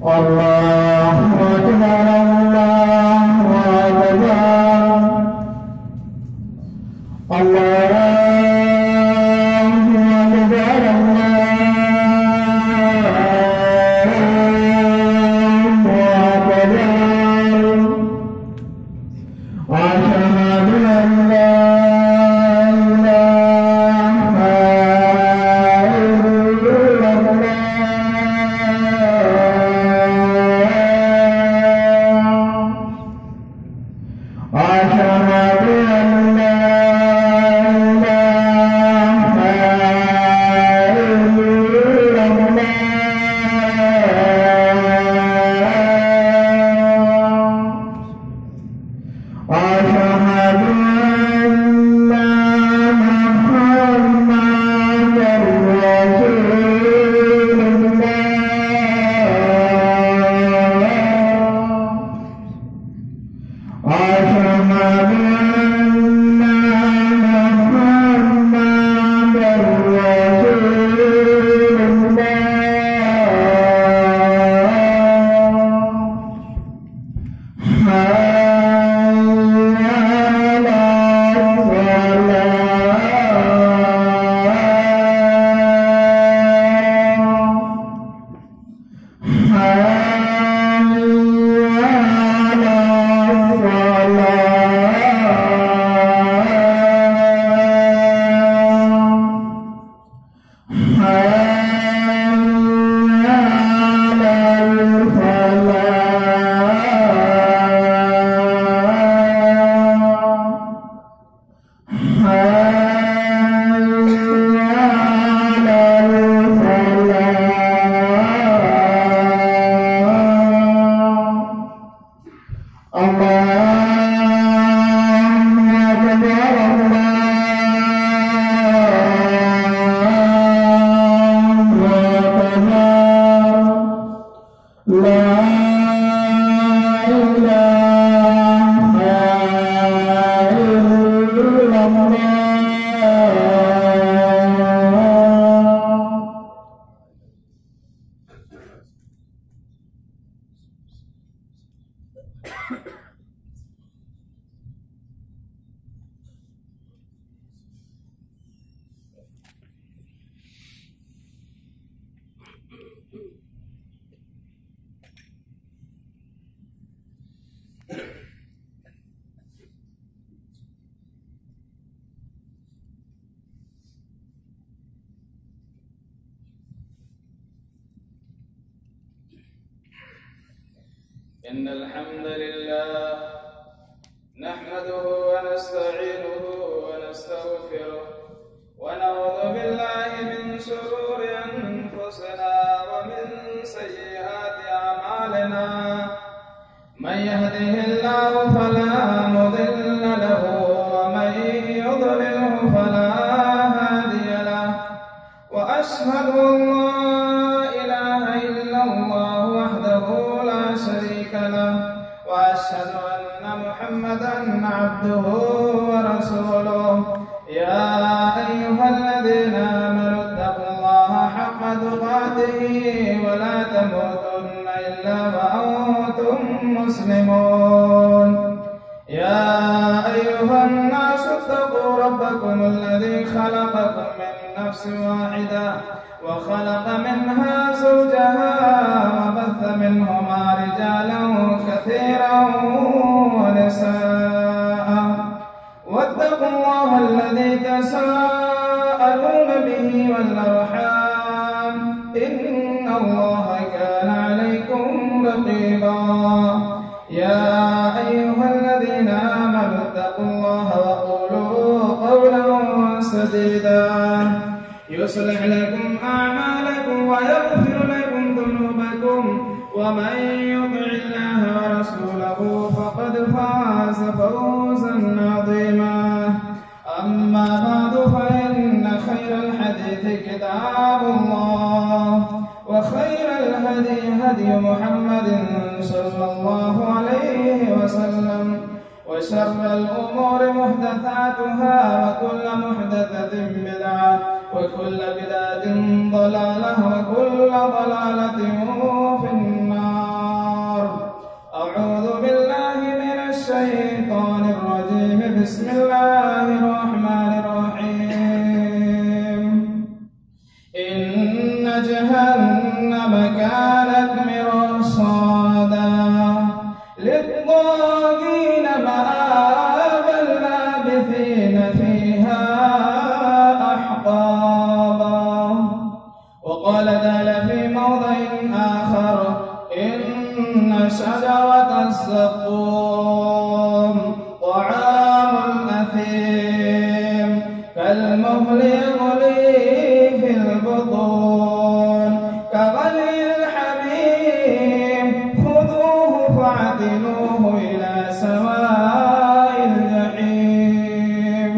الله أكبر الله أكبر الله أكبر إن الحمد لله نحمده ونستعينه ونستغفره ونعوذ بالله من شرور أنفسنا ومن سيئات أعمالنا من يهده الله فلا مضل له ومن يضلله فلا هادي له وأشهد أن لا إله إلا الله وحده لا شريك له وأشهد أن محمدا عبده ورسوله يا أيها الذين آمنوا اتقوا الله حق تقاته ولا تموتن إلا وأنتم مسلمون يا أيها الناس اتقوا ربكم الذي خلقكم من نفس واحدة وخلق منها زوجها وبث منهما رجالا كثيرا ونساء واتقوا الله الذي تساءلون به والأرحام إن الله كان عليكم رقيبا يا أيها الذين آمنوا اتقوا الله وقولوا قولا سديدا يصلح لكم أعمالكم ويغفر لكم ذنوبكم ومن يطع الله ورسوله فقد فاز فوزا عظيما أما بعد فإن خير الحديث كتاب الله وخير الهدي هدي محمد صلى الله عليه وسلم وشر الأمور محدثاتها وكل محدثة بدعة وكل بدعة ضلالة وكل ضلالة في النار إن جهنم كانت مرصادا للطاغين مآبا لابثين فيها أحقابا. وقال تعالى في موضع آخر إن شجرة الزقوم طعام الأثيم كالمهل يغلي في البطون كغلي الحميم خذوه فاعتلوه إلى سواء الجحيم.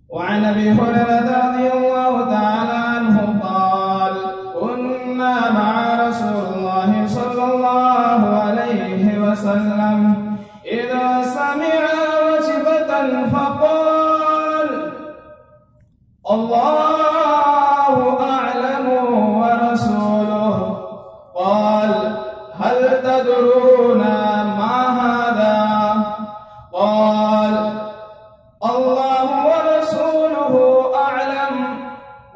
وعن أبي هريرة رضي الله تعالى عنه قال كنا مع رسول الله صلى الله عليه وسلم إذا سمع وجبة فقال الله أعلم ورسوله. قال هل تدرون ما هذا؟ قال الله ورسوله أعلم.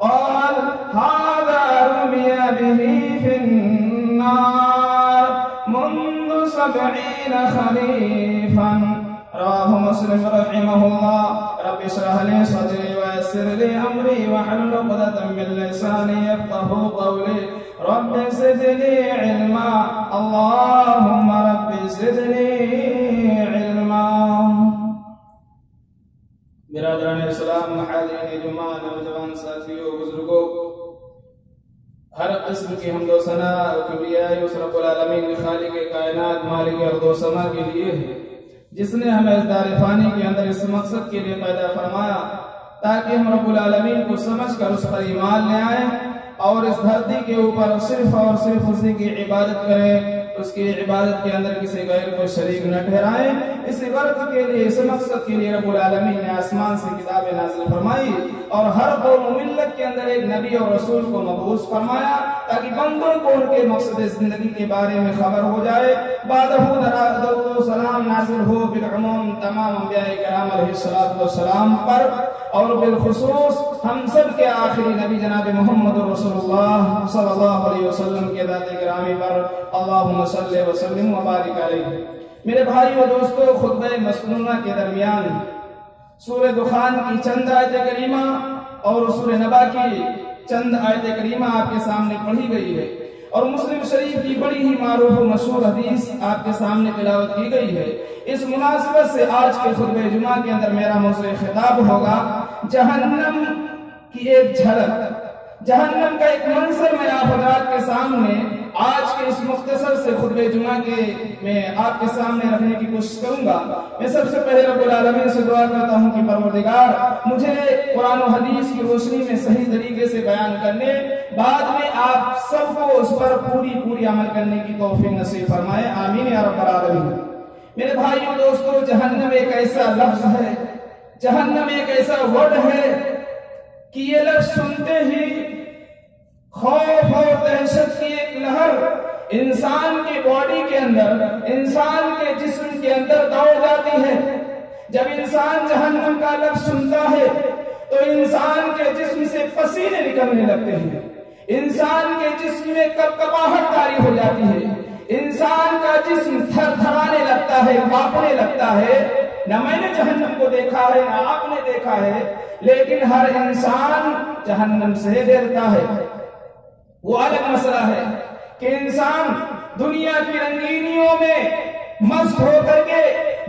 قال هذا رمي به في النار منذ 70 خريفا. رواه مسلم رحمه الله. رب اشرح لي صدري ويسر لي أمري واحلل عقدة من لساني يفقهوا قولي. رب زدني علما اللهم رب زدنی علما. برادران اسلام، محاضرین جمعہ، نوجوان ساتھیوں، بزرگوں، ہر قسم کی حمد و ثنا کبریاء اس رب العالمین خالق کائنات مالک ارض و سما کے لیے ہے جس نے ہمیں اس دار فانی کے اندر اس مقصد کے لیے پیدا فرمایا تاکہ ہم رب العالمین کو سمجھ کر اس پر ایمان لے آئیں اور اس دھرتی کے اوپر صرف اور صرف اسی کی عبادت کریں، اس کی عبادت کے اندر کسی غیر کو شریک نہ ٹھہرائیں. اسی غرض کے لیے، اس مقصد کے لیے رب العالمین نے آسمان سے کتابیں نازل فرمائی اور ہر قوم و ملت کے اندر ایک نبی اور رسول کو مبعوث فرمایا تاکہ بندوں کو ان کے مقصد زندگی کے بارے میں خبر ہو جائے. بعدہ درود و سلام نازل ہو بالعموم تمام انبیاء کرام علیہ السلام پر اور بالخصوص ہم سب کے آخری نبی جناب محمد رسول اللہ صلی اللہ علیہ وسلم کے ذات گرامی پر اللہم صلی وسلم وبارک علیہ. میرے بھائی و دوستو، خطبہ مسنونہ کے درمیان سورہ دخان کی چند آیت کریمہ اور سورہ نبا کی چند آیت کریمہ آپ کے سامنے پڑھی گئی ہے اور مسلم شریف کی بڑی ہی معروف و مشہور حدیث آپ کے سامنے تلاوت کی گئی ہے. اس مناسبت سے آج کے خطبہ جمعہ کے اندر میرا موضوع خطاب ہوگا جہنم کی ایک جھلک. جہنم کا ایک منظر میں آپ حضرات کے سامنے آج کے اس مختصر سے خطبہ جمعہ کے میں آپ کے سامنے رکھنے کی کوشش کروں گا. میں سب سے پہلے رب العالمین سے دعا کرتا ہوں کہ پروردگار مجھے قرآن و حدیث کی روشنی میں صحیح طریقے سے بیان کرنے، بعد میں آپ سب کو اس پر پوری عمل کرنے کی توفیق نصیب فرمائے. آمین یا رب العالمین. میرے بھائیو دوستو، جہنم ایک ایسا لفظ ہے، جہنم ایک ایسا ورڈ ہے کہ یہ لفظ سنتے ہی خوف اور دہشت کی ایک لہر انسان کی باڈی کے اندر، انسان کے جسم کے اندر دوڑ جاتی ہے. جب انسان جہنم کا لفظ سنتا ہے تو انسان کے جسم سے پسینے نکلنے لگتے ہیں، انسان کے جسم میں کپکپاہٹ طاری ہو جاتی ہے، انسان کا جسم تھر تھرانے لگتا ہے، کانپنے لگتا ہے. نہ میں نے جہنم کو دیکھا ہے نہ آپ نے دیکھا ہے، لیکن ہر انسان جہنم سے ڈرتا ہے. وہ الگ مسئلہ ہے کہ انسان دنیا کی رنگینیوں میں مست ہو کر کے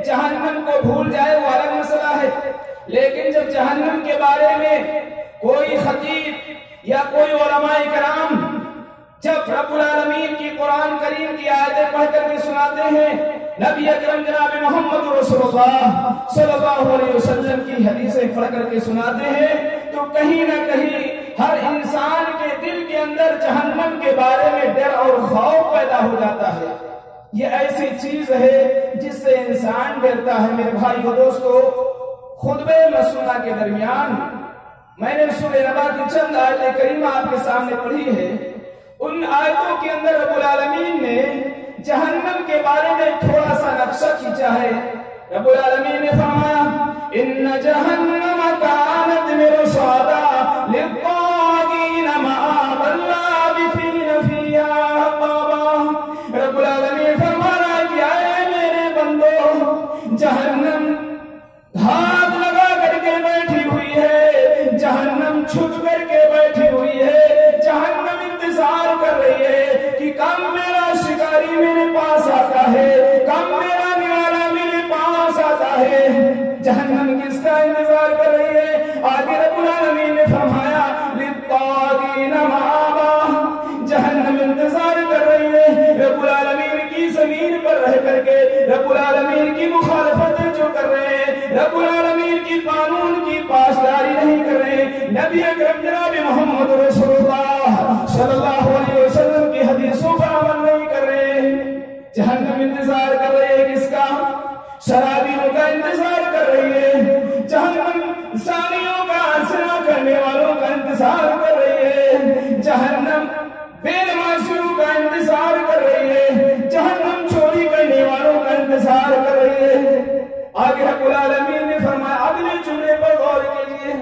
جہنم کو بھول جائے، وہ الگ مسئلہ ہے. لیکن جب جہنم کے بارے میں کوئی خطیب یا کوئی علماء کرام جب رب العالمین کی قرآن کریم کی آیتیں پڑھ کر کے سناتے ہیں، نبی اکرم جناب محمد رسول اللہ صلی اللہ علیہ وسلم کی حدیثیں پڑھ کر کے سناتے ہیں، تو کہیں نہ کہیں ہر انسان کے دل کے اندر جہنم کے بارے میں ڈر اور خوف پیدا ہو جاتا ہے. یہ ایسی چیز ہے جس سے انسان ڈرتا ہے. میرے بھائی و دوستو، خطبہ مسنونہ کے درمیان میں نے سورہ نبا کی چند آیت کریمہ آپ کے سامنے پڑھی ہے. ان آیتوں کے اندر رب العالمین نے جہنم کے بارے میں تھوڑا سا نقشہ کھینچا ہے. رب العالمین نے فرمایا ان جہنم کانت مرصادا للطاغین العالمین کی مخالفتیں جو کر رہے ہیں، رب العالمین کی قانون کی پاسداری نہیں کر رہے ہیں، نبی اکرم جناب محمد رسول اللہ صلی اللہ علیہ وسلم کی حدیثوں پر عمل نہیں کر رہے ہیں، جہنم انتظار کر رہے ہیں کس کا؟ شرابیوں کا انتظار کر رہی ہے، جہنم زانیوں کا، زنا کرنے والوں کا انتظار کر رہی ہے، جہنم بے نمازیوں کا انتظار کر رہی ہے، جہنم چوری کرنے والوں کا انتظار کر رہی ہے۔ آگے رب العالمین نے فرمایا اگلے جملے پر غور کیجئے،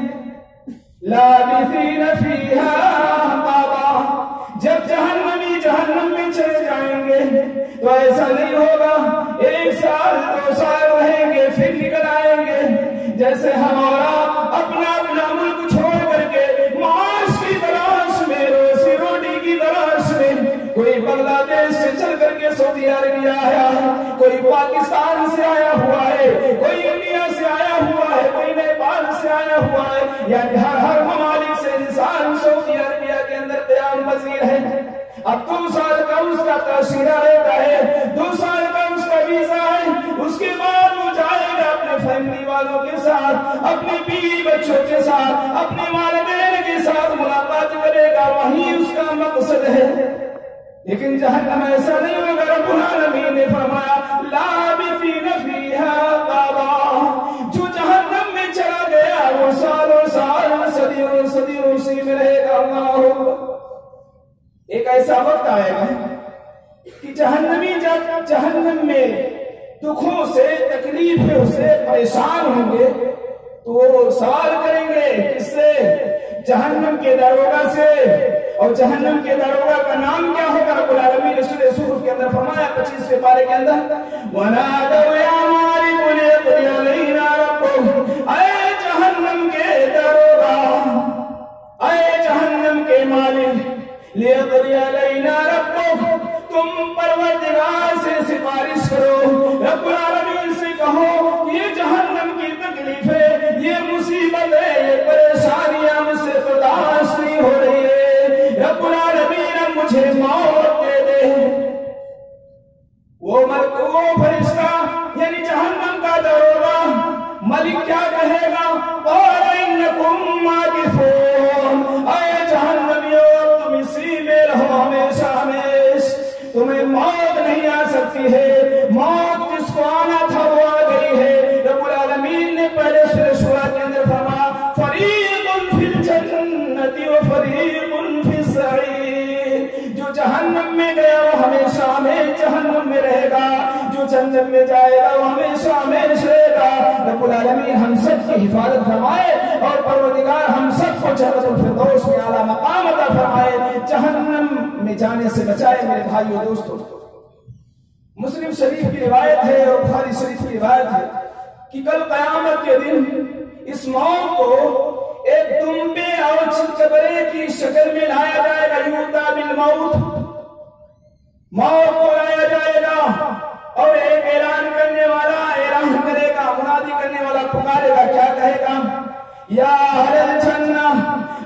لابثین فیہا احقابا، جب جہنمی جہنم میں چلے جائیں گے تو ایسا نہیں ہوگا 1 سال 2 سال رہیں گے پھر نکل آئیں گے، جیسے ہمارا اپنا ملک چھوڑ کر کے معاش کی تلاش میں، روزی روٹی کی تلاش میں، کوئی بنگلہ دیش سے چل کر کے سعودی عربیہ آیا ہے، کوئی پاکستان سے آیا ہوا ہے، کوئی انڈیا سے آیا ہوا ہے، کوئی نیپال سے آیا ہوا ہے، یعنی ہر ممالک سے انسان سعودی عربیہ کے اندر قیام پذیر ہے۔ اب 2 سال کا اس کا تاشیرہ رہتا ہے، 2 سال کا اس کا ویزا ہے، اس کے بعد وہ جائے گا اپنے فیملی والوں کے ساتھ، اپنے بیوی بچوں کے ساتھ، اپنے والدین کے ساتھ ملاقات کرے گا، وہی اس کا مقصد ہے۔ لیکن جہنم ایسا نہیں ہوگا، رب العالمین نے فرمایا لابثین فیہا احقابا، جو جہنم میں چلا گیا وہ سالوں سال، صدیوں صدیوں اسی میں رہے گا۔ اللہ اکبر۔ ایک ایسا وقت آئے گا کہ جہنمی جب جہنم میں دکھوں سے، تکلیفوں سے پریشان ہوں گے تو وہ سوال کریں گے کس سے؟ جہنم کے داروغہ سے۔ اور جہنم کے داروغہ کا نام کیا ہوگا؟ رب العالمین نے سورہ زخرف کے اندر فرمایا 25ویں پارے کے اندر، وَنَادَوْا يَا مَالِكُ لِيَقْضِيَ عَلَيْنَا رَبُّكَ، اے جہنم کے داروغہ، اے جہنم کے مالک، لِيَقْضِيَ عَلَيْنَا رَبُّكَ، تم پروردگار سے سفارش کرو، رب العالمین سے کہو یہ جہنم کی تکلیفیں، یہ مصیبتیں، یہ پریشانیاں مجھ سے برداشت نہیں ہو رہی ہے، رب العالمین اب مجھے موت دے دے۔ وہ فرشتہ یعنی جہنم کا داروغہ ملک کیا کہے گا؟ قَالَ إِنَّكُمْ مَاكِثُونَ، اے جہنمیوں تم اسی میں رہو ہمیشہ ہمیشہ، تمہیں موت نہیں آ سکتی ہے، موت جس کو آنا تھا وہ آ گئی ہے۔ رب العالمین نے پہلے سورہ شورى کے اندر فرمایا فریق فی الجنۃ وفریق فی السعیر، جو جہنم میں گیا وہ ہمیشہ ہمیشہ جہنم میں رہے گا، جو جنت میں جائے گا وہ ہمیشہ ہمیشہ رہے گا۔ رب العالمین ہم سب کی حفاظت فرمائے اور پروردگار ہم سب کو جنت الفردوس میں اعلیٰ مقام عطا فرمائے، جہنم میں جانے سے بچائے۔ میرے بھائیو دوستو، مسلم شریف کی روایت ہے اور بخاری شریف کی روایت ہے کہ کل قیامت کے دن اس موت کو ایک دمبے اور چتکبرے کی شکل میں لایا جائے گا، یوتا بالموت، موت کو لایا جائے گا اور ایک اعلان کرنے والا اعلان کرے گا، منادی کرنے والا پکارے گا، کیا کہے گا؟ یا اہل الجنہ،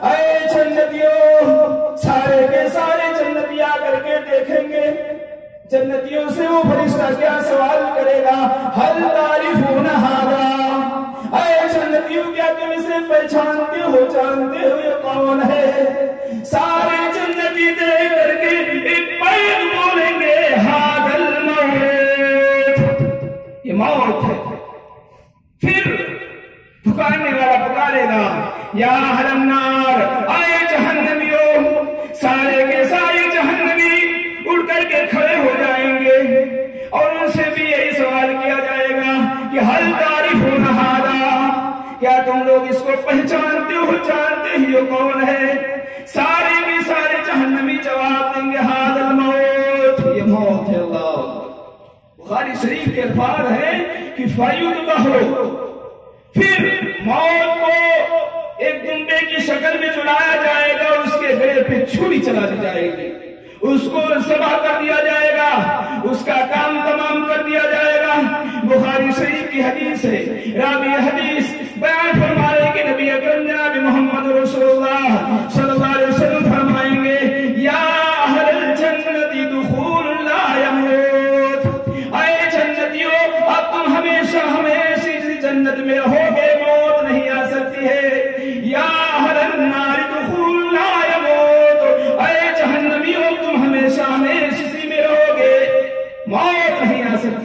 اے جنتیوں، سارے کے سارے جنتی آ کر کے دیکھیں گے، جنتیوں سے وہ فرشتہ کیا سوال کرے گا؟ ہل تعرفون ھذا، اے جنتیوں کیا تم اسے پہچانتے ہو، جانتے ہو یہ کون ہے؟ سارے جنتی دیکھ کر کے ایک پیر بولیں گے ھذا الموت، یہ موت ہے۔ پھر پکارنے والا پکارے گا یا اہل النار، اے جہنمیوں، سارے کے سارے جہنمی اٹھ کر کے کھڑے ہو جائیں گے اور ان سے بھی یہی سوال کیا جائے گا کہ ہل تعرفون ھذا، کیا تم لوگ اس کو پہچانتے ہو، جانتے ہی ہو کون ہے؟ سارے کے سارے جہنمی جواب دیں گے ھذا الموت، یہ موت ہے۔ اللہ بخاری شریف کے الفاظ ہیں کہ فَيُذْبَحُ، پھر موت کو ایک دمبے کی شکل میں چلایا جائے گا، اس کے گلے پہ چھری چلا دی جائے گی، اس کو ذبح کر دیا جائے گا، اس کا کام تمام کر دیا جائے گا۔ بخاری شریف کی حدیث ہے، راوی حدیث بیان فرمائے کہ نبی اکرم جناب محمد رسول اللہ صلی اللہ علیہ وسلم فرمائیں گے یا اہل الجنت دخول لا یموت، اے جنتیوں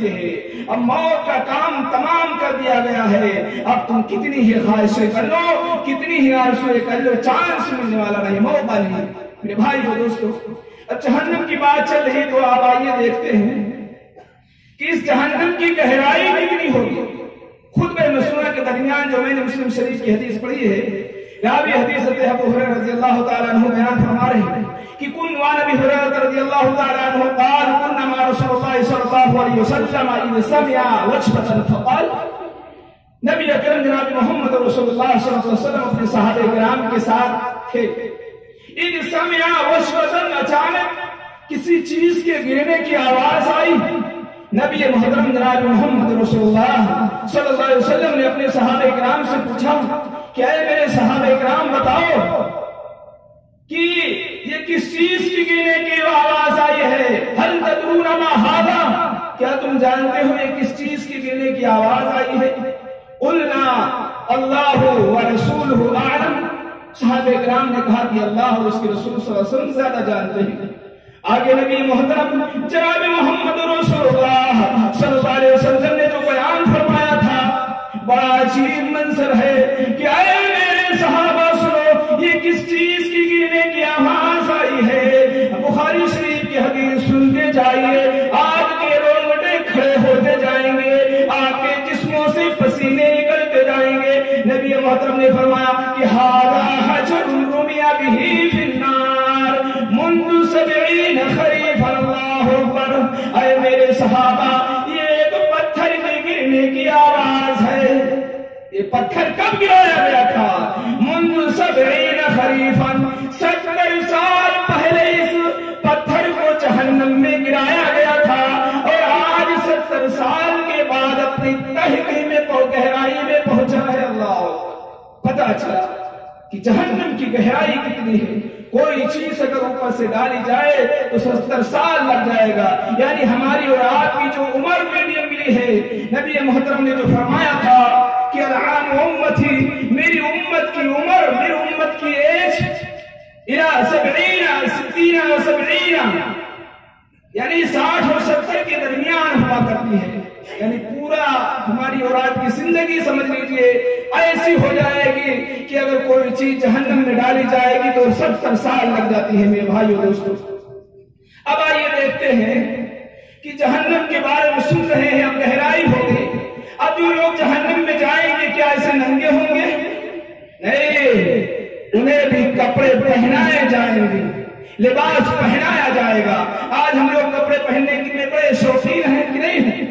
سکتے ہیں، اب موت کا کام تمام کر دیا گیا ہے، اب تم کتنی ہی خواہشیں کر لو، کتنی ہی آرزویں کر لو، چانس ملنے والا نہیں، موقع نہیں۔ میرے بھائی اور دوستو، اب جہنم کی بات چل رہی تو آپ آئیے دیکھتے ہیں کہ اس جہنم کی گہرائی کتنی ہوگی۔ خطبہ مسنونہ کے درمیان جو میں نے مسلم شریف کی حدیث پڑھی ہے، راوی حدیث ابو ہریرہ رضی اللہ تعالیٰ عنہ بیان فرما رہے ہیں کہ کن وان ابی ہریرہ رضی اللہ تعالیٰ عنہ قال كنا مع رسول اللہ صلی اللہ علیہ وسلم اذ سمع وجبة فقال، نبی اکرم جناب محمد رسول اللہ صلی اللہ علیہ وسلم اپنے صحابہ کرام کے ساتھ تھے۔ اذ سمع وجبة، اچانک کسی چیز کے گرنے کی آواز آئی۔ نبی محترم جناب محمد رسول اللہ صلی اللہ علیہ وسلم نے اپنے صحابہ کرام سے پوچھا کہ اے میرے صحابہ کرام بتاؤ کہ یہ کس چیز کی گرنے کی آواز آئی ہے؟ هل تدرون ما هذا، کیا تم جانتے ہو یہ کس چیز کی گرنے کی آواز آئی ہے؟ قلنا اللہ ورسولہ اعلم، صحابہ کرام نے کہا کہ اللہ اور اس کے رسول صلی اللہ علیہ وسلم زیادہ جانتے ہیں۔ آگے نبی محترم جناب محمد رسول اللہ صلی اللہ علیہ وسلم نے جو بیان فرمایا تھا بڑا عجیب منظر ہے کہ اے میرے صحابہ سنو، یہ کس چیز کی گرنے کی آواز آئی ہے؟ بخاری شریف کی حدیث سنتے جائیے، آگ کے رونگٹے کھڑے ہوتے جائیں گے، آگ کے جسموں سے پسینے نکلتے جائیں گے۔ نبی محترم نے فرمایا کہ ھذا حجر رمی بہ فی النار منذ 70 خریف، اللہ اکبر۔ اے میرے صحابہ، یہ ایک پتھر کے گرنے کی آواز ہے۔ یہ پتھر کب گرایا گیا تھا؟ منذ 70 خریفا، 70 سال پہلے اس پتھر کو جہنم میں گرایا گیا تھا، اور آج 70 سال کے بعد اپنی تہہ میں گہرائی میں پہنچا ہے۔ اللہ پتہ چلا کہ جہنم کی گہرائی کتنی ہے۔ کوئی چیز اگر اوپر سے ڈالی جائے تو 70 سال لگ جائے گا، یعنی ہماری اور آپ کی جو عمر میڈیم ملی ہے، نبی محترم نے جو فرمایا تھا کہ العام امتی، میری امت کی عمر، میری امت کی ایج الى 60 و 70، یعنی 60 اور 70 کے درمیان ہوا کرتی ہے، یعنی پورا ہماری اور آپ کی زندگی سمجھ لیجئے ایسی ہو جائے گی کہ اگر کوئی چیز جہنم میں ڈالی جائے گی تو 70 سال لگ جاتی ہے۔ میرے بھائیو دوستو، اب آئیے دیکھتے ہیں کہ جہنم کے بارے میں سن رہے ہیں، اب گہرائی ہو گئی۔ اب جو لوگ جہنم میں جائیں گے کیا ایسے ننگے ہوں گے؟ نہیں، انہیں بھی کپڑے پہنائے جائیں گے، لباس پہنایا جائے گا۔ آج ہم لوگ کپڑے پہننے کے بڑے شوقین ہیں کہ نہیں ہیں؟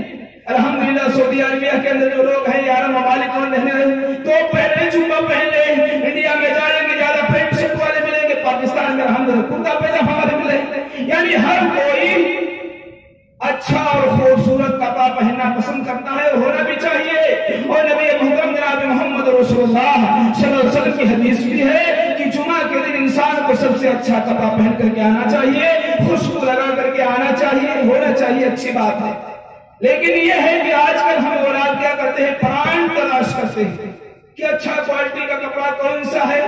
الحمدللہ سعودی عربیہ کے اندر جو لوگ ہیں، 11 ممالک میں رہنے ہیں، تو پہلے جمعہ پہلے انڈیا میں جائیں گے زیادہ پینٹ شرٹ والے ملیں گے، پاکستان میں الحمدللہ کرتا پائجامہ والے ملیں، یعنی ہر کوئی اچھا اور خوبصورت کپڑا پہننا پسند کرتا ہے، ہونا بھی چاہیے۔ اور نبی محترم جناب محمد رسول اللہ صلی اللہ علیہ وسلم کی حدیث بھی ہے کہ جمعہ کے دن انسان کو سب سے اچھا کپڑا پہن کر کے آنا چاہیے، خوشبو لگا کر کے آنا چاہیے، ہونا چاہیے، اچھی بات ہے۔ لیکن یہ ہے کہ آج کل ہم اولاد کیا کرتے ہیں؟ برانڈ تلاش کرتے ہیں کہ اچھا کوالٹی کا کپڑا کون سا ہے،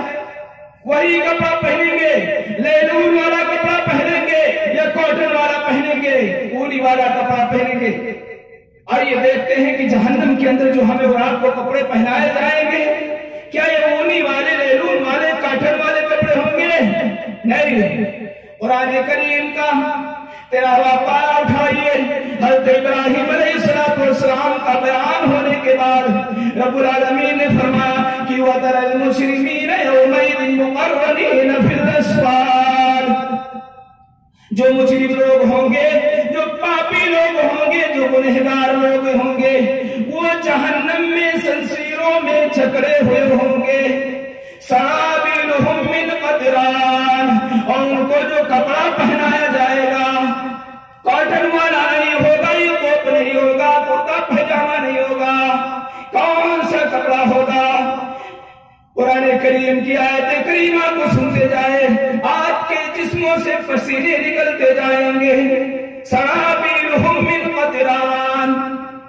وہی کپڑا پہنیں گے، لینون والا کپڑا پہنیں گے یا کاٹن والا پہنیں گے، اونی والا کپڑا پہنیں گے۔ آئیے دیکھتے ہیں کہ جہنم کے اندر جو ہمیں اور آپ کو کپڑے پہنائے جائیں گے، کیا یہ اونی والے، لینون والے، کاٹن والے کپڑے ہوں گے؟ نہیں۔ قرآن کریم کا تلاوت پارہ اٹھائیے، حضرت ابراہیم علیہ السلام کا بیان ہونے کے بعد رب العالمین نے فرمایا کہ وَتَرَى الْمُجْرِمِينَ يَوْمَئِذٍ مُقَرَّنِينَ فِي الْأَصْفَادِ، جو مجرم لوگ ہوں گے، جو پاپی لوگ ہوں گے، جو گنہگار لوگ ہوں گے، وہ جہنم میں زنجیروں میں جکڑے ہوئے ہوں گے۔ سَرَابِيلُهُم مِّن قَطِرَانٍ، اور ان کو جو کپڑا پہنایا جائے گا کاٹن والا نہیں ہوگا، یہ کوٹ نہیں ہوگا، کرتا پائجامہ نہیں ہوگا، کون سا کپڑا ہوگا؟ قرآن کریم کی آیت کریمہ کو سنتے جائے، آپ کے جسموں سے پسینے نکلتے جائیں گے۔ سرابیلہم من قطران،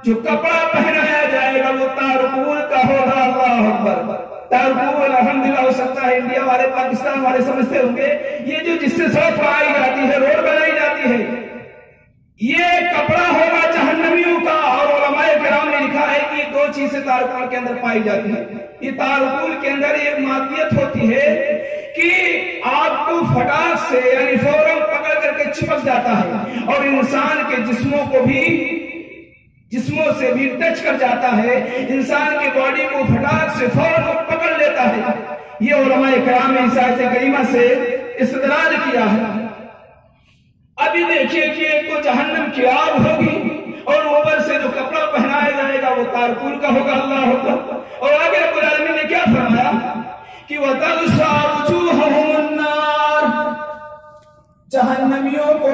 جو کپڑا پہنایا جائے گا وہ تارکول کا ہوگا۔ اللہ اکبر۔ تارکول الحمدللہ ہو سکتا ہے انڈیا والے، پاکستان والے سمجھتے ہوں گے یہ جو جس سے سڑک بنائی جاتی ہے، روڈ بنائی جاتی ہے، یہ کپڑا ہوگا جہنمیوں کا۔ چیزیں تارکول کے اندر پائی جاتی ہیں. یہ تارکول کے اندر ایک مادیت ہوتی ہے کہ آگ کو فٹاک سے یعنی فوراً پکڑ کر کے چپک جاتا ہے اور انسان کے جسموں سے بھی ٹچ کر جاتا ہے, انسان کی باڈی کو فٹاک سے فوراً پکڑ لیتا ہے. یہ علماء کرام نے اس آیت کریمہ سے استدلال کیا ہے. ابھی دیکھیے کہ ایک تو جہنم کی آگ ہوگی اور اوپر سے جو کپڑا پہنایا جائے گا وہ تارکول کا ہوگا. اللہ ہوگا. اور آگے رب العالمین نے کیا فرمایا کہ وَتَغْشَى وُجُوهَهُمُ النَّارُ, جہنمیوں کو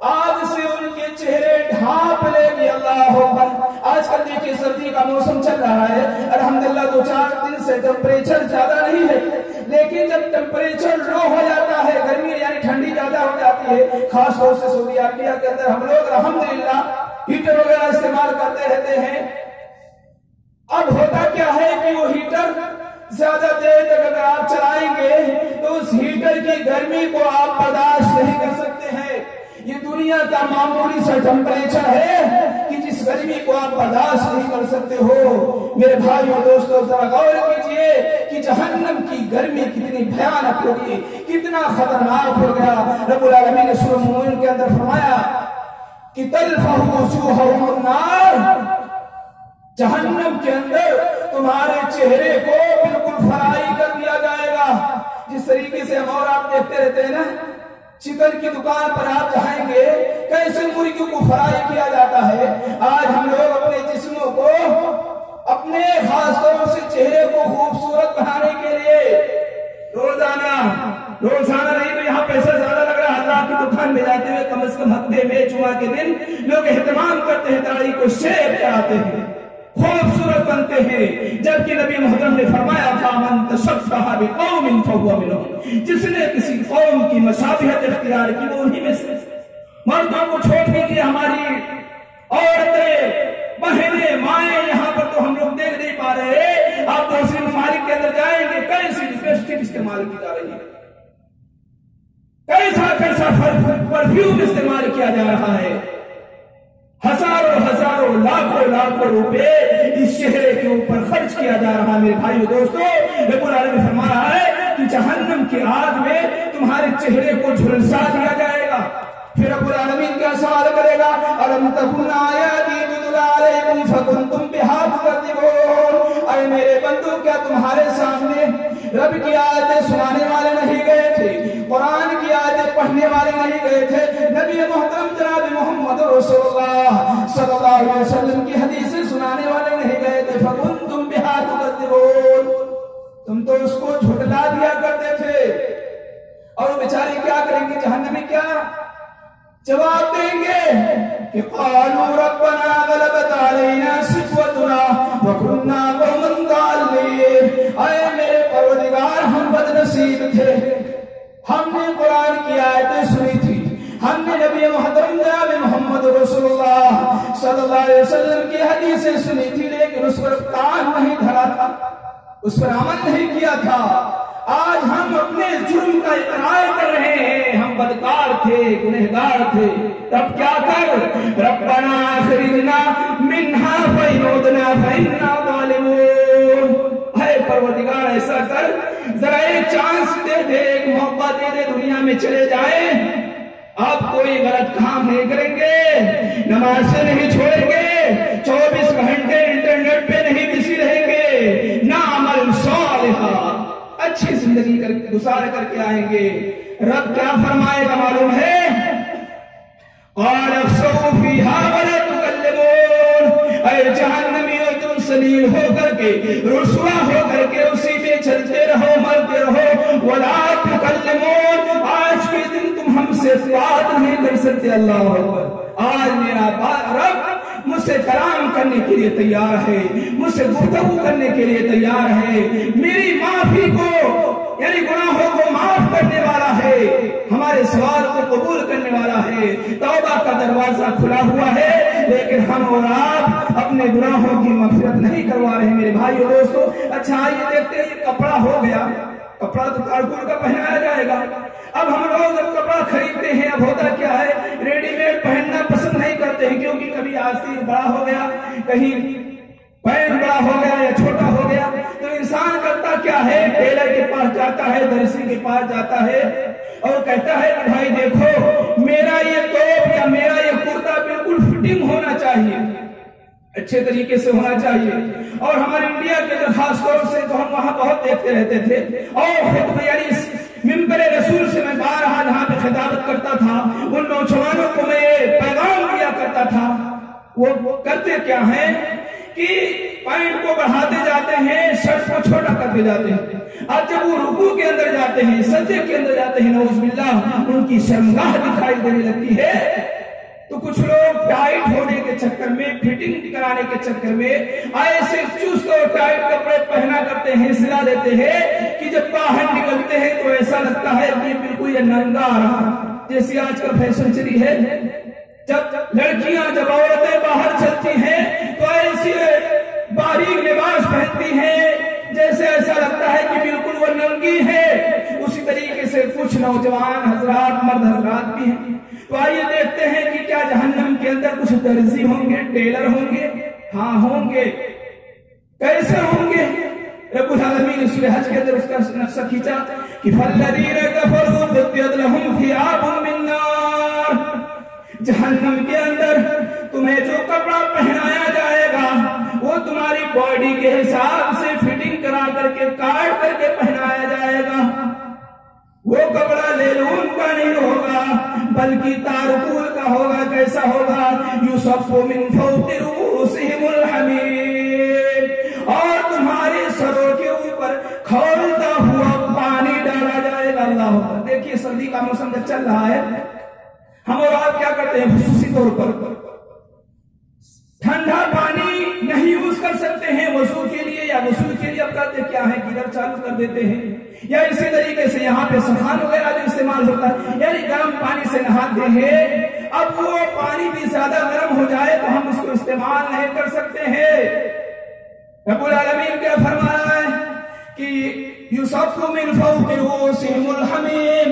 آگ سے ان کے چہرے ڈھانپ لے گی. اللہ اکبر. آج کل دیکھیے سردی کا موسم چل رہا ہے, الحمدللہ 2-4 دن سے ٹمپریچر زیادہ نہیں ہے, لیکن جب ٹمپریچر لو ہو جاتا ہے, گرمی یعنی ٹھنڈی زیادہ ہو جاتی ہے, خاص طور سے سعودی عربیہ کے اندر ہم لوگ الحمدللہ ہیٹر وغیرہ استعمال کرتے رہتے ہیں. اب ہوتا کیا ہے کہ وہ ہیٹر زیادہ دیر تک اگر آپ چلائیں گے تو اس ہیٹر کی گرمی کو آپ برداشت نہیں کر سکتے ہیں. یہ دنیا کا معمولی سا ٹمپریچر ہے کہ جس گرمی کو آپ برداشت نہیں کر سکتے ہو. میرے بھائی اور دوستو ذرا غور کیجئے کہ جہنم کی گرمی کتنی بھیانک ہوگی, کتنا خطرناک ہو گیا. رب العالمین نے سورہ مومن کے اندر فرمایا کہ تلفح وجوہہم النار, جہنم کے اندر تمہارے چہرے کو بالکل فرائی کر دیا جائے گا. جس طریقے سے ہم اور آپ دیکھتے رہتے ہیں نا, چکن کی دکان پر آپ جائیں گے کیسے مرغیوں کو فرائی کیا جاتا ہے. آج ہم لوگ اپنے جسموں کو, اپنے خاص طور سے چہرے کو خوبصورت بنانے کے لیے روزانہ نہیں تو یہاں پیسہ زیادہ لگ رہا ہے, اللہ کی دکان میں جاتے ہوئے کم از کم ہفتے میں جمعہ کے دن لوگ اہتمام کرتے ہیں, داڑھی کو شیپ کراتے ہیں, خوبصورت بنتے ہیں. جبکہ نبی محترم نے فرمایا تھا من تشبہ بقوم فہو منہم, جس نے کسی قوم کی مشابہت اختیار کی وہ انہی میں سے. مردوں کو چھوڑ دیجیے, ہماری عورتیں, بہنیں, مائیں یہاں پر تو ہم لوگ دیکھ نہیں پا رہے. آپ دوسری ممالک کے اندر جائیں گے کیسی لپسٹک استعمال کی جا رہی ہے, کیسا پرفیوم استعمال کیا جا رہا ہے. ہزاروں لاکھوں روپے اس چہرے کے اوپر خرچ کیا جا رہا ہے. میرے بھائیو دوستو, رب العالمین نے فرما رہا ہے کہ جہنم کی آگ میں تمہارے چہرے کو جھلسا دیا جائے گا. پھر رب العالمین کیا سوال کرے گا, الم تکن آیاتی تتلی علیکم فکنتم بہا تکذبون, اے میرے بندو کیا تمہارے سامنے رب کی آیتیں سنانے والے نہیں گئے تھے, قرآن کی آیتیں پڑھنے والے نہیں گئے تھے, نبی محترم جناب محمد رسول اللہ صلی اللہ علیہ وسلم کی حدیثیں سنانے والے نہیں گئے تھے. فکنتم بہا تکذبون, تم تو اس کو جھٹلا دیا کرتے تھے. اور وہ بیچارے کیا کریں گے, جہنمی کیا جواب دیں گے کہ قالوا ربنا غلبت علینا شقوتنا وكنا قوما ضالین, اے میرے پروردگار ہم بد نصیب تھے, ہم نے قرآن کی آیتیں سنی تھی, ہم نے نبی محترم جناب محمد رسول اللہ صلی اللہ علیہ وسلم کی حدیثیں سنی تھی, لیکن اس پر کان نہیں دھرا تھا, اس پر عمل نہیں کیا تھا. آج ہم اپنے جرم کا اقرار کر رہے ہیں, ہم بدکار تھے, گنہگار تھے. تب کیا کر, ربنا اخرجنا منہا فإن عدنا فإنا ظالمون, اے پروردگار ایسا کر, ذرا ایک چانس دے دے, ایک موقع دے دے, دنیا میں چلے جائیں, آپ کوئی غلط کام نہیں کریں گے, نماز سے نہیں چھوڑیں گے, 24 گھنٹے انٹرنیٹ پہ نہیں بزی رہیں گے, نہ عمل صالحہ اچھی زندگی گزار کر کے آئیں گے. رب کیا فرمائے گا معلوم ہے, قال اخسؤوا فیہا ولا تکلمون, اے جہنمیوں تم سلیل ہو کر کے, رسوا ہو کر کے اسی میں چلتے رہو, مرتے رہو, ولا تکلمون, آج کے دن تم ہم سے بات نہیں کر سکتے. اللہ اکبر. آج میرا رب مجھ سے کلام کرنے کے لیے تیار ہے, مجھ سے گفتگو کرنے کے لیے تیار ہے, میری معافی کو یعنی گناہوں کو معاف کرنے والا ہے, ہمارے سوال کو قبول کرنے والا ہے. توبہ کا دروازہ کھلا ہوا ہے, لیکن ہم اور آپ اپنے گناہوں کی مغفرت نہیں کروا رہے. میرے بھائی اور دوستو, اچھا یہ دیکھتے ہیں, یہ کپڑا ہو گیا, کپڑا تو کارکن کا پہنایا جائے گا. اب ہم لوگ جب کپڑا خریدتے ہیں, اب ہوتا کیا ہے, ریڈی میڈ پہننا پسند نہیں کرتے ہیں, کیونکہ کبھی آستین بڑا ہو گیا, کہیں پین ہے درزی کے پاس جاتا ہے اور کہتا ہے کہ بھائی دیکھو میرا یہ ٹاپ یا میرا یہ کرتا بالکل فٹنگ ہونا چاہیے، اچھے طریقے سے ہونا چاہیے. اور ہمارے انڈیا کے اندر خاص طور سے تو ہم وہاں بہت دیکھتے رہتے تھے. اور خطبہ یعنی منبر رسول سے میں بارہا جہاں پہ خطابت کرتا تھا ان نوجوانوں کو میں یہ پیغام دیا کرتا تھا. وہ کرتے کیا ہیں کہ پینٹ کو بڑھاتے جاتے ہیں، شرٹ کو چھوٹا کرتے جاتے ہیں. اب جب وہ رکوع کے اندر جاتے ہیں، سجدے کے اندر جاتے ہیں، نعوذ باللہ ان کی شرمگاہ دکھائی دینے لگتی ہے. تو کچھ لوگ ٹائٹ ہونے کے چکر میں، فٹنگ کرانے کے چکر میں ایسے چست اور ٹائٹ کپڑے پہنا کرتے ہیں، سلا دیتے ہیں کہ جب باہر نکلتے ہیں تو ایسا لگتا ہے کہ بالکل یہ ننگا آ رہا. جیسی آج کل فیشن چلی ہے، جب لڑکیاں جب عورتیں باہر چلتی ہیں تو ایسی باریک لباس پہنتی ہیں جیسے ایسا لگتا ہے کہ بالکل وہ ننگی ہے. اسی طریقے سے کچھ نوجوان حضرات، مرد حضرات بھی ہیں. تو آئیے دیکھتے ہیں کہ کیا جہنم کے اندر کچھ درزی ہوں گے، ٹیلر ہوں گے؟ ہاں ہوں گے. کیسے ہوں گے؟ رب العالمین سورہ حج کے اندر اس کا نقشہ کھینچا کہ فَالَّذِينَ كَفَرُوا قُطِّعَتْ لَهُمْ ثِيَابٌ مِّن نَّارٍ. جہنم کے اندر تمہیں جو کپڑا پہنایا جائے گا وہ تمہاری باڈی کے حساب سے فٹنگ کرا کر کے، کاٹ کر کے پہنایا جائے گا. وہ کپڑا لیلون کا نہیں ہوگا بلکہ تارکول کا ہوگا. کیسا ہوگا؟ یُصَفُّ مِن فَوْقِ رُؤُوسِهِمُ الْحَمِیمُ. اور تمہارے سروں کے اوپر کھولتا ہوا پانی ڈالا جائے گا. اللہ اکبر. دیکھیے سردی کا موسم جب چل رہا ہے، ہم اور آپ کیا کرتے ہیں؟ خصوصی طور پر ٹھنڈا پانی نہیں یوز کر سکتے ہیں وضو کے لیے یا غسل کے لیے. اب کرتے کیا ہے؟ گیزر چالو کر دیتے ہیں، یا اسی طریقے سے یہاں پہ سخان وغیرہ جو استعمال ہوتا ہے، یعنی گرم پانی سے نہاتے ہیں. اب وہ پانی بھی زیادہ گرم ہو جائے تو ہم اس کو استعمال نہیں کر سکتے ہیں. رب العالمین کیا فرما رہا ہے کہ یُصَفُّ مِن فَوْقِ رُؤُوسِهِمُ الْحَمِیمُ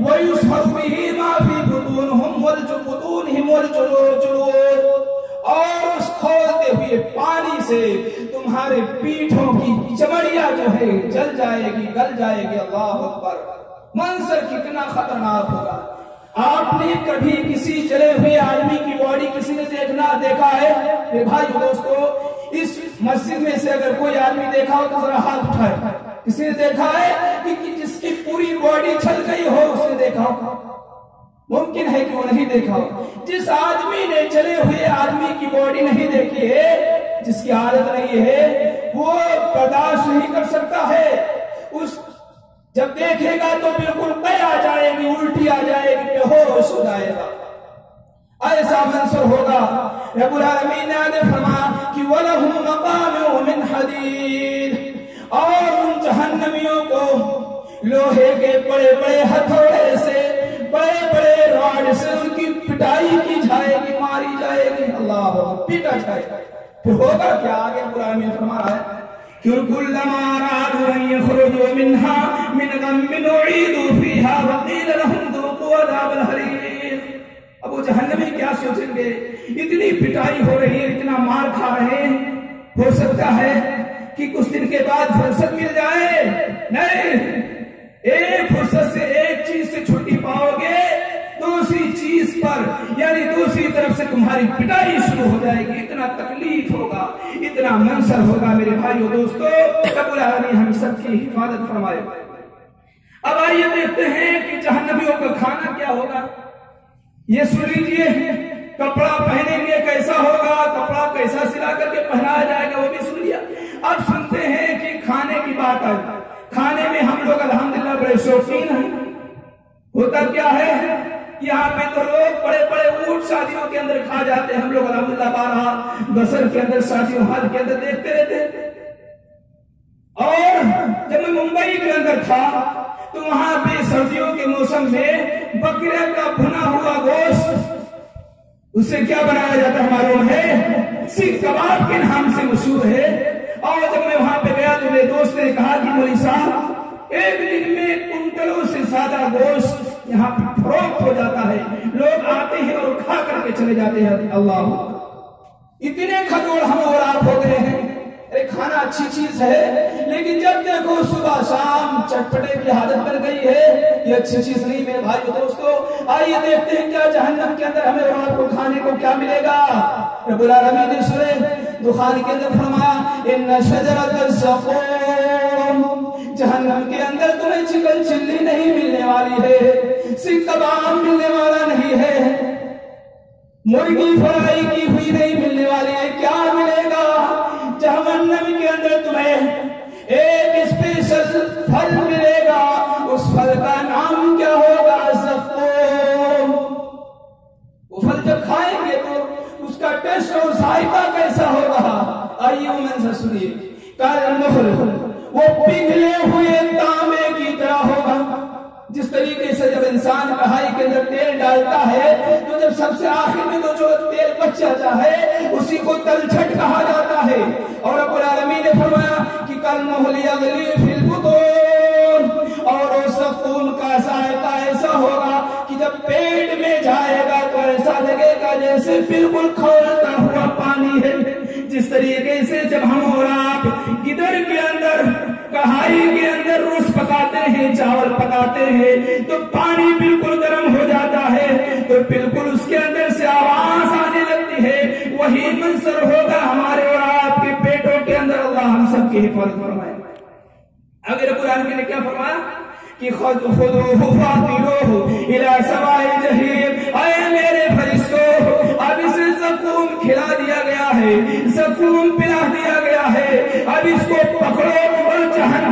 وَيُصْهَرُ بِهِ مَا فِی بُطُونِهِمْ وَالْجُلُودُ. اور اس کھولتے ہوئے پانی سے تمہارے پیٹھوں کی چمڑیاں جو ہے جل جائے گی، گل جائے گی. اللہ اکبر. منظر کتنا خطرناک ہوگا. آپ نے کبھی کسی جلے ہوئے آدمی کی باڈی کسی نے دیکھا ہے؟ میرے بھائی دوستو، اس مسجد میں سے اگر کوئی آدمی دیکھا ہو تو ذرا ہاتھ اٹھائے. کسی نے دیکھا ہے کہ جس کی پوری باڈی چھل گئی ہو؟ اس نے دیکھا ہو؟ ممکن ہے کہ وہ نہیں دیکھا ہو. جس آدمی نے چلے ہوئے آدمی کی باڈی نہیں دیکھی ہے، جس کی عادت نہیں ہے، وہ برداشت نہیں کر سکتا ہے. اس جب دیکھے گا تو بالکل قے آ جائے گی، الٹی آ جائے گی، بے ہوش ہو جائے گا. ایسا منظر ہوگا. رب العالمین نے آگے فرمایا کہ وَلَهُمْ مَقَامِعُ مِنْ حَدِيدٍ. اور ان جہنمیوں کو لوہے کے بڑے بڑے ہتھوڑے سے، بڑے بڑے راڈ سے ان کی پٹائی کی جائے گی، ماری جائے گی. اللہ پیٹا جائے گا. پھر ہوگا کیا؟ آگے قرآن میں فرما رہا ہے کہ كُلَّمَا أَرَادُوا أَن يَخْرُجُوا مِنْهَا مِنْ غَمٍّ أُعِيدُوا فِيهَا وَقِيلَ لَهُمْ ذُوقُوا عَذَابَ الْحَرِيقِ. اب وہ جہنمی کیا سوچیں گے؟ اتنی پٹائی ہو رہی ہے، اتنا مار کھا رہے ہیں، ہو سکتا ہے کہ کچھ دن کے بعد فرصت مل جائے. نہیں، ایک فرصت سے، ایک چیز سے چھٹی پاؤ گے، دوسری چیز پر یعنی دوسری طرف سے تمہاری پٹائی شروع ہو جائے گی. اتنا تکلیف ہوگا، اتنا منظر ہوگا. میرے بھائیو دوستو، رب العالمین ہم سب کی حفاظت فرمائے. اب آئیے دیکھتے ہیں کہ جہنمیوں کا کھانا کیا ہوگا. یہ سن لیجیے، کپڑا پہنیں گے کیسا ہوگا، کپڑا کیسا سلا کر کے پہنایا جائے گا وہ بھی سن لیا. اب سنتے ہیں کہ کھانے کی بات آئی. کھانے میں ہم لوگ الحمدللہ بڑے شوقین ہیں. ہوتا کیا ہے؟ یہاں پہ تو لوگ بڑے بڑے اونٹ شادیوں کے اندر کھا جاتے ہیں. ہم لوگ الحمدللہ بارہا بسر کے اندر، شادیوں ہال کے اندر دیکھتے رہتے. اور جب میں ممبئی کے اندر تھا تو وہاں پہ سردیوں کے موسم میں بکرے کا بھنا ہوا گوشت، اس سے کیا بنایا جاتا ہے معلوم ہے؟ سیخ کباب کے نام سے مشہور ہے. اور جب میں وہاں پہ گیا تو میرے دوست نے کہا کہ مولوی صاحب، ایک دن میں کنٹلوں سے زیادہ گوشت یہاں پہ فروخت ہو جاتا ہے. لوگ آتے ہیں اور کھا کر کے چلے جاتے ہیں. اللہ، اتنے کھجور ہم اور آپ ہو گئے ہیں. ارے کھانا اچھی چیز ہے، لیکن جب دیکھو صبح شام چٹپٹے کی عادت بن گئی ہے، یہ اچھی چیز نہیں میرے بھائیو دوستو۔ آئیے دیکھتے ہیں کیا جہنم کے اندر ہمیں اور آپ کو کھانے کو کیا ملے گا۔ رب العالمین نے سورہ دخان کے اندر فرمایا ان شجرۃ الزقوم، جہنم کے اندر تمہیں چکن چلی نہیں ملنے والی ہے، سیخ کباب ملنے والا نہیں ہے، مرغی فرائی کی ہوئی نہیں ملنے والی ہے۔ کیا ملے گا؟ جہنم کے اندر تمہیں ایک اسپیشل پھل ملے گا، اس پھل کا نام کیا ہوگا؟ زقوم۔ وہ پھل جب کھائیں گے تو اس کا ٹیسٹ اور ذائقہ کیسا ہوگا؟ آئیے مومن سے سنیے، کالمحل، وہ پگھلے ہوئے تانبے کی طرح ہوگا۔ جس طریقے سے جب انسان کڑھائی کے اندر تیل ڈالتا ہے تو جب سب سے آخر میں تو جو تیل بچ جاتا ہے اسی کو تلچھٹ کہا جاتا ہے۔ اور رب العالمین نے فرمایا کہ کالمحل یغلی فی البطون، اور اس زقوم کا ذائقہ ایسا ہوگا کہ جب پیٹ میں جائے گا تو ایسا لگے گا جیسے بالکل کھولتا ہوا پانی ہے۔ جس طریقے سے جب ہم اور آپ گدر کے اندر کڑھائی کے اندر روز پکاتے ہیں، چاول پکاتے ہیں تو پانی بالکل گرم ہو جاتا ہے تو بالکل اس کے اندر سے آواز آنے لگتی ہے، وہی منظر ہوگا ہمارے اور آپ کے پیٹوں کے اندر۔ اللہ ہم سب کی حفاظت فرمائے۔ اگر رب العالمین نے کیا فرمایا کہ خذوہ فاعتلوہ الی سواء الجحیم، اے میرے فرشتوں اب اسے زقوم کھلا دیا گیا ہے، زقوم پلا دیا گیا ہے، اب اس کو پکڑو اور جہنم